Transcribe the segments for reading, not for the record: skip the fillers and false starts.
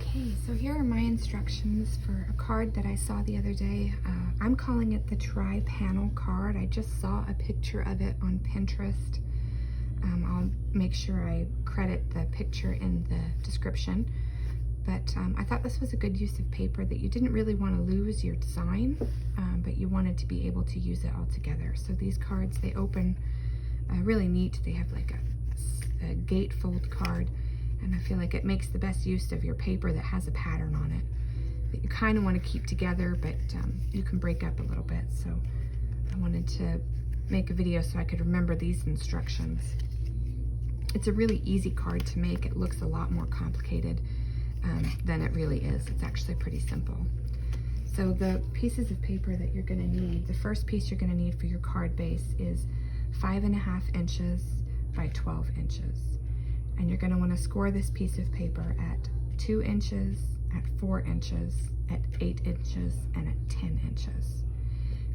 Okay, so here are my instructions for a card that I saw the other day. I'm calling it the tri-panel card. I just saw a picture of it on Pinterest. I'll make sure I credit the picture in the description. But I thought this was a good use of paper that you didn't really want to lose your design, but you wanted to be able to use it all together. So these cards, they open really neat. They have like a gatefold card. And I feel like it makes the best use of your paper that has a pattern on it that you kind of want to keep together, but you can break up a little bit. So I wanted to make a video so I could remember these instructions. It's a really easy card to make. It looks a lot more complicated than it really is. It's actually pretty simple. So the pieces of paper that you're going to need, the first piece you're going to need for your card base is 5.5 inches by 12 inches. And you're going to want to score this piece of paper at 2 inches, at 4 inches, at 8 inches, and at 10 inches.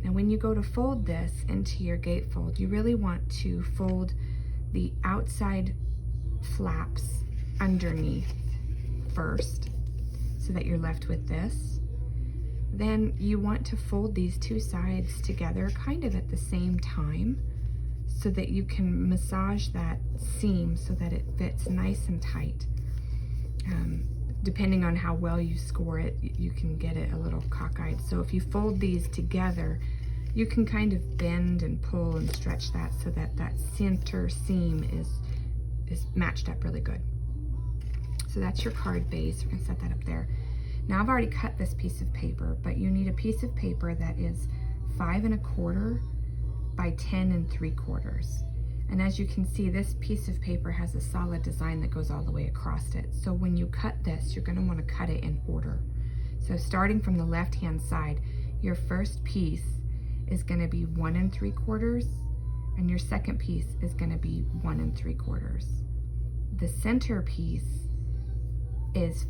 Now when you go to fold this into your gatefold, you really want to fold the outside flaps underneath first so that you're left with this. Then you want to fold these two sides together kind of at the same time, so that you can massage that seam so that it fits nice and tight. Depending on how well you score it, you can get it a little cockeyed. So if you fold these together, you can kind of bend and pull and stretch that so that that center seam is matched up really good. So that's your card base. We're gonna set that up there. Now I've already cut this piece of paper, but you need a piece of paper that is 5 1/4 by 10 3/4. And as you can see, this piece of paper has a solid design that goes all the way across it. So when you cut this, you're going to want to cut it in order. So starting from the left-hand side, your first piece is going to be 1 3/4, and your second piece is going to be 1 3/4. The center piece is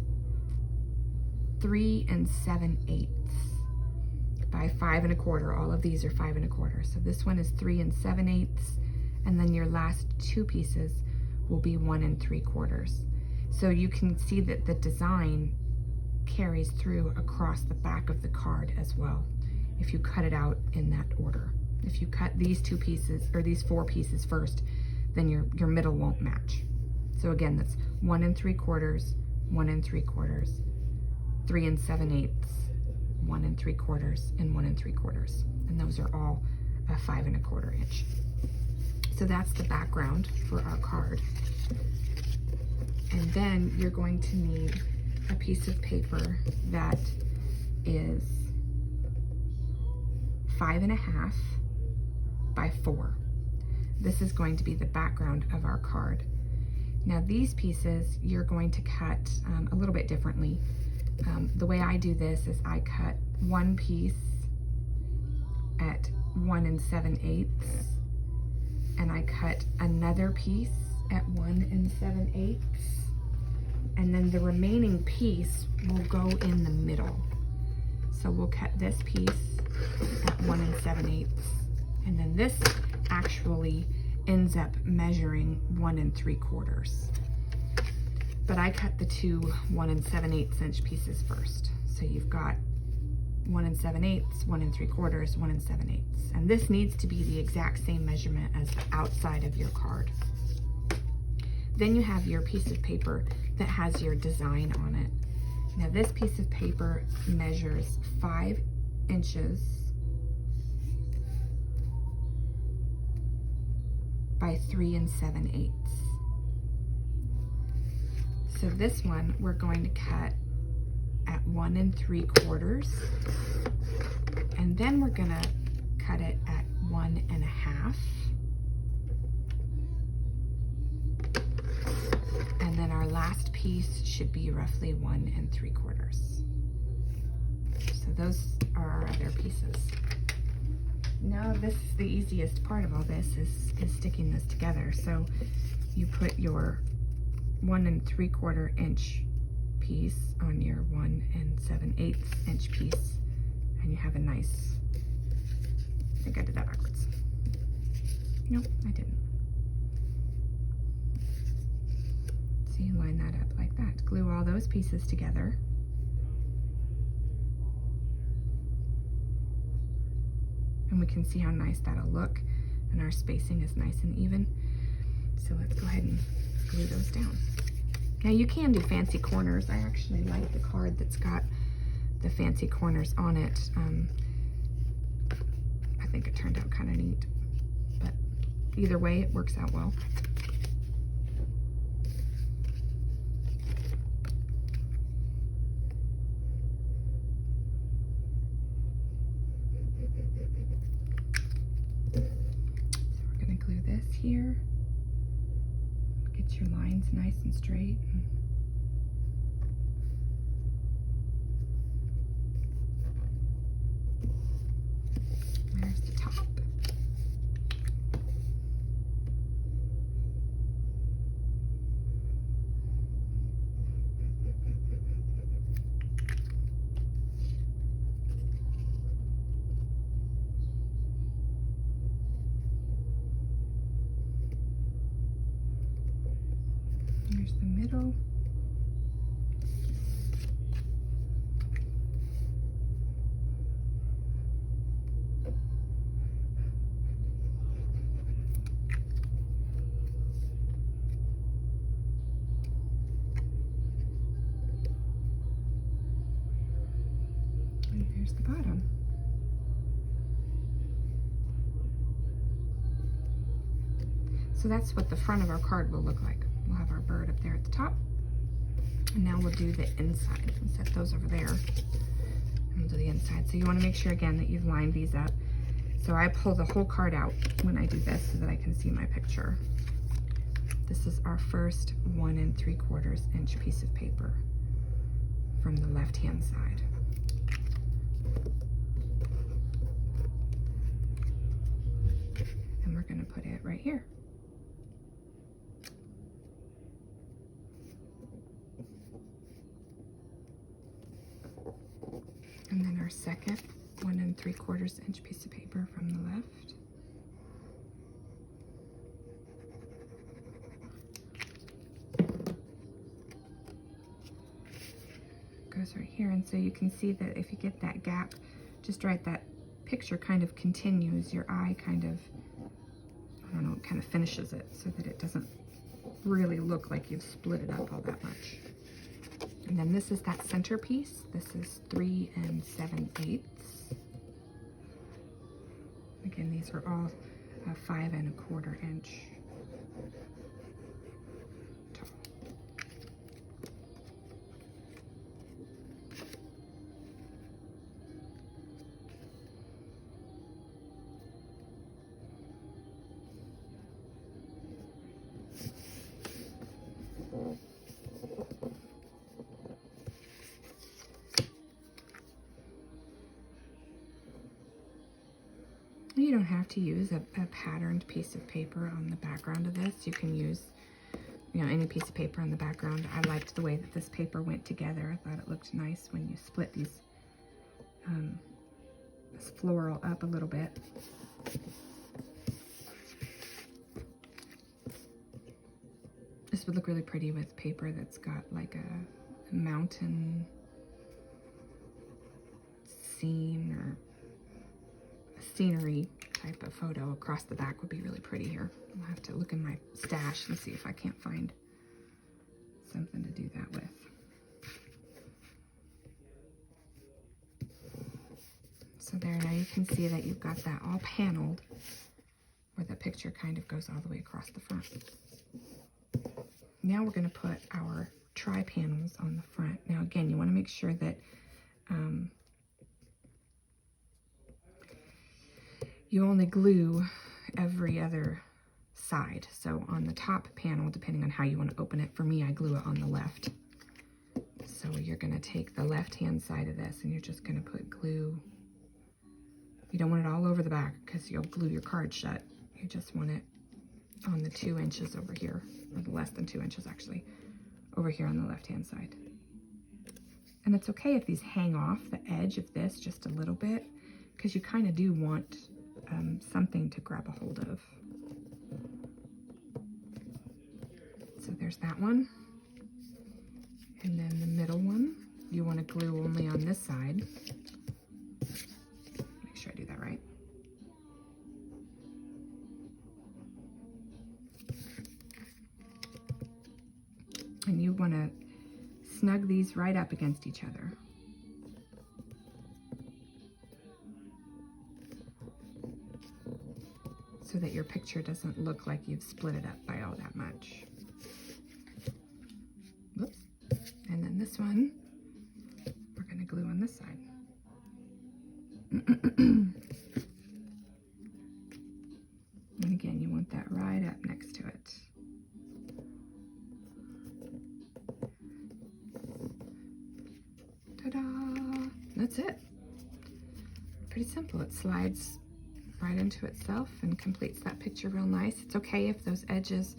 3 7/8 by 5 1/4. All of these are 5 1/4. So this one is 3 7/8, and then your last two pieces will be 1 3/4. So you can see that the design carries through across the back of the card as well, if you cut it out in that order. If you cut these two pieces, or these 4 pieces first, then your middle won't match. So again, that's 1 3/4, 1 3/4, 3 7/8, 1 3/4, and 1 3/4, and those are all a 5 1/4 inch. So that's the background for our card. And then you're going to need a piece of paper that is 5 1/2 by 4. This is going to be the background of our card. Now these pieces you're going to cut a little bit differently. The way I do this is I cut one piece at 1 7/8, and I cut another piece at 1 7/8, and then the remaining piece will go in the middle. So we'll cut this piece at 1 7/8, and then this actually ends up measuring 1 3/4. But I cut the two 1 7/8 inch pieces first. So you've got 1 7/8, 1 3/4, 1 7/8. And this needs to be the exact same measurement as the outside of your card. Then you have your piece of paper that has your design on it. Now this piece of paper measures 5 inches by 3 7/8. So this one we're going to cut at 1 3/4, and then we're gonna cut it at 1 1/2, and then our last piece should be roughly 1 3/4. So those are our other pieces. Now this is the easiest part of all this is sticking this together. So you put your 1 3/4 inch piece on your 1 7/8 inch piece, and you have a nice, I think I did that backwards. Nope, I didn't. So you line that up like that. Glue all those pieces together. And we can see how nice that'll look, and our spacing is nice and even. So let's go ahead and glue those down. Now you can do fancy corners. I actually like the card that's got the fancy corners on it. I think it turned out kind of neat, but either way it works out well. So we're going to glue this here. Get your lines nice and straight. There's the top. Here's the middle. And here's the bottom. So that's what the front of our card will look like. We'll have our bird up there at the top. And now we'll do the inside. We'll set those over there. And we'll do the inside. So you want to make sure again that you've lined these up. So I pull the whole card out when I do this so that I can see my picture. This is our first 1 3/4 inch piece of paper from the left-hand side. And we're going to put it right here. And then our second 1 3/4 inch piece of paper from the left. Goes right here, and so you can see that if you get that gap, just right, that picture kind of continues, your eye kind of, I don't know, kind of finishes it so that it doesn't really look like you've split it up all that much. And then this is that center piece. This is 3 7/8. Again, these are all 5 1/4 inch tall. You don't have to use a patterned piece of paper on the background of this. You can use, you know, any piece of paper on the background. I liked the way that this paper went together. I thought it looked nice when you split these, this floral up a little bit. This would look really pretty with paper that's got like a mountain scene or scenery type of photo across the back would be really pretty here. I'll have to look in my stash and see if I can't find something to do that with. So there, now you can see that you've got that all paneled where the picture kind of goes all the way across the front. Now we're going to put our tri-panels on the front. Now again, you want to make sure that you only glue every other side. So on the top panel, depending on how you want to open it, for me, I glue it on the left. So you're going to take the left-hand side of this and you're just going to put glue. You don't want it all over the back because you'll glue your card shut. You just want it on the 2 inches over here, or less than 2 inches actually, over here on the left-hand side. And it's okay if these hang off the edge of this just a little bit, because you kind of do want something to grab a hold of. So there's that one. And then the glue only on this side. Make sure I do that right. And you want to snug these right up against each other. So that your picture doesn't look like you've split it up by all that much. Whoops. And then this one, we're going to glue on this side. And again, you want that right up next to it. Ta-da! That's it. Pretty simple. It slides right into itself and completes that picture real nice. It's okay if those edges,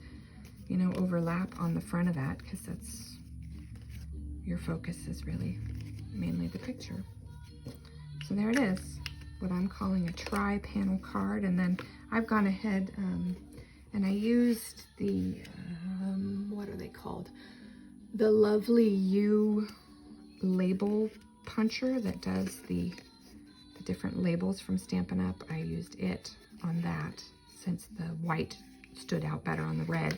you know, overlap on the front of that, because that's, your focus is really mainly the picture. So there it is, what I'm calling a tri-panel card. And then I've gone ahead and I used the, what are they called? The Lovely You label puncher that does the different labels from Stampin' Up. I used it on that since the white stood out better on the red.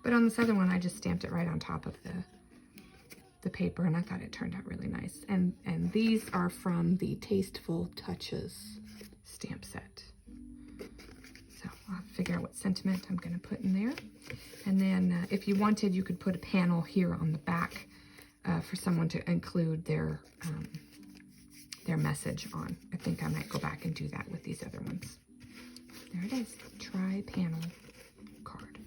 But on this other one, I just stamped it right on top of the paper, and I thought it turned out really nice. And these are from the Tasteful Touches stamp set. So I'll figure out what sentiment I'm going to put in there. And then if you wanted, you could put a panel here on the back for someone to include their message on. I think I might go back and do that with these other ones. There it is, tri-panel card.